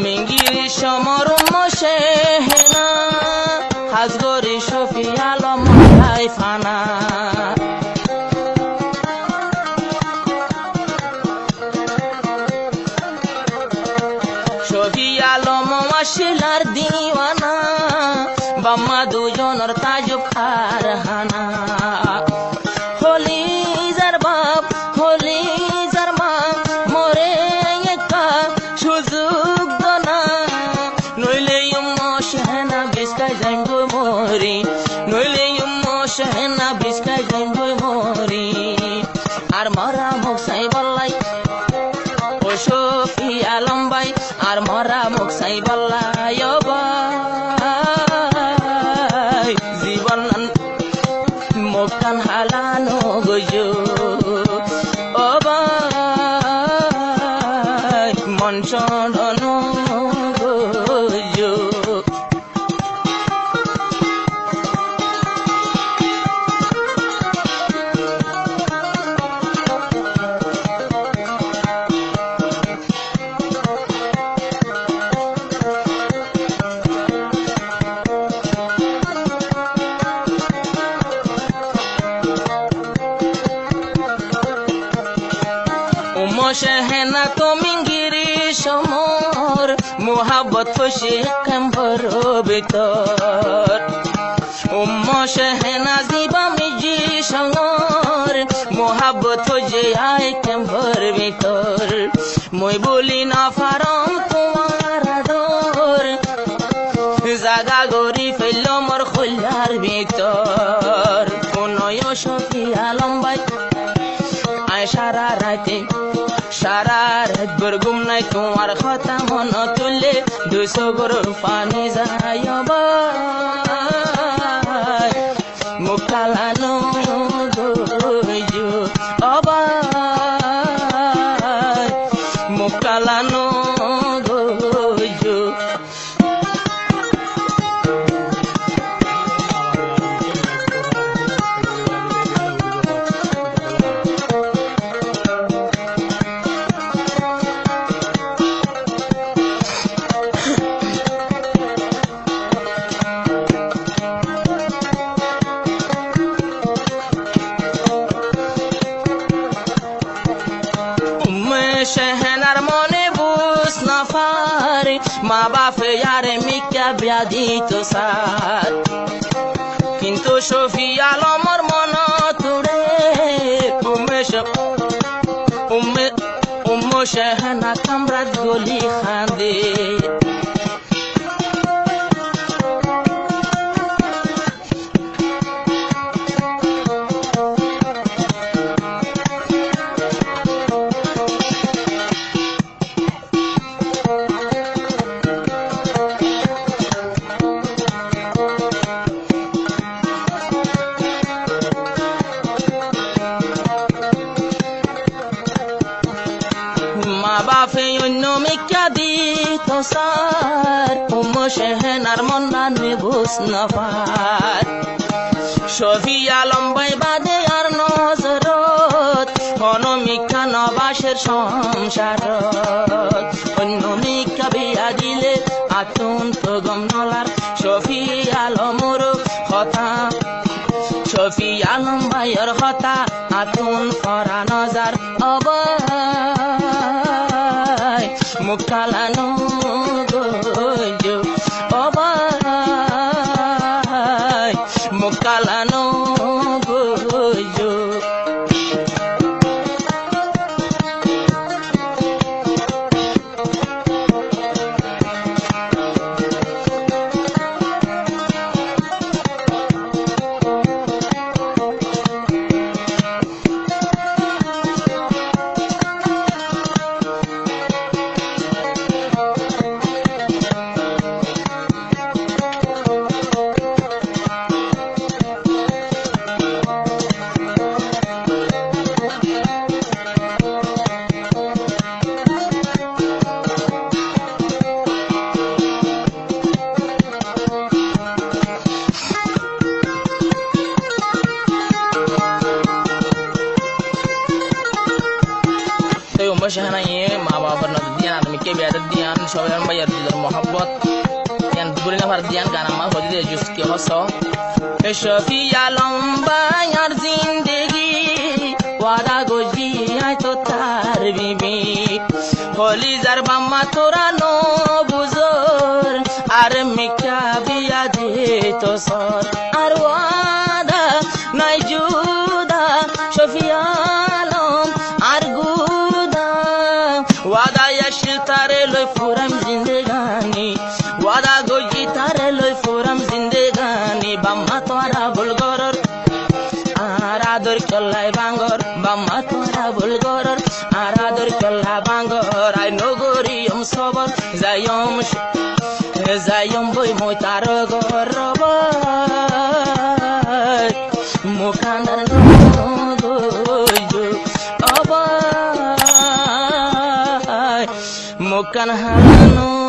মিঙ্গির সমর মশেহেনা হাজগরি শফি আলম ভাই ফানা শফি আলম মাশিলার দিওয়ানা বাম্মা দুজনের তাজুব খারহানা হলি যার বাপ হলি যার মা মরে একা সুযোগ দনা নইলে মশেহেনা বিস্কাই যাইব মরি নইলে মশেহেনা বিস্কাই যাইব মরি আর মরা মুখ সাই বললাই ও শফি আলম ভাই আর মরা মুখ সাই বললাই ও ভাই জীবন মুখখান হালানো গজো ও ভাই মন চড়নো গজো মশেহেনা তো মিঙ্গিরি সমর মোহাব্বত খুশি কেম্বর ভিতর মশেহেনা জীবা মিজি সঙ্গর মোহাব্বত খুঁজে আয় কেম্বর ভিতর মই বলি না ফারম তোমার আদর জাগা গরি ফেলল মোর খোলার ভিতর কোনয় শফি আলম ভাই আয় সারা রাতে সারা রাত ভর ঘুম নাই তোমার কথা মন তুলে 200 গরুর পানি যায় ভাই মুখ কালানো গজো ও ভাই মুখ কালানো গজো শেহেনার মনে বুঝ না পারে মা বাপে আরে মিকা ব্যাধি তো সার কিন্তু শফি আলমর মন তুড়ে উম্মে শেহেনা কামরাত গলি খান্দে বাপে অন্য মিকা দিত সার মশেহেনার মন মানে বুঝ না পার শফি আলম ভাই বাদে আর নজরত অনমিকা নবাসের সংসারত অন্য মিকা বিয়া দিলে আতুন তো গম নলার শফি আলমর কথা শফি আলম ভাইয়ের কথা আতুন ফরা নজার অবাই মুখ কালানো গজো অবাই মুখ কালানো গজো Mashahana ye ma ba barna diya na mi ke বেয়াদত দিয়ান সবাই বাইয়ার দিদার মোহাব্বত ইয়ান বুড়ি না ভার দিয়ান গান আমার হদি দে জুস কে হস শফিয়া লম্বা यार जिंदगी वादा गोजी आय तो तार बीबी होली जर बाम्मा तोरा नो बुजोर আর মিকা বিয়া দে তো সর আর ওয়াদা নাই জুদা শফিয়া লম আর গুদা ওয়াদা ইয়াশিল তারে লই ফুরাম জিন্দেগানি ওয়াদা গোজি তারে লই ফুরাম জিন্দেগানি বাম্মা তোরা বুলগরর আর আদর চল্লাই বাঙ্গর বাম্মা তোরা বুলগরর আর আদর চল্লা বাঙ্গর আই নগরিয়ম সবর যাইয়ম যাইয়ম বই মই তার গরব মুখান্দার গইজু অবাই মুখান হানো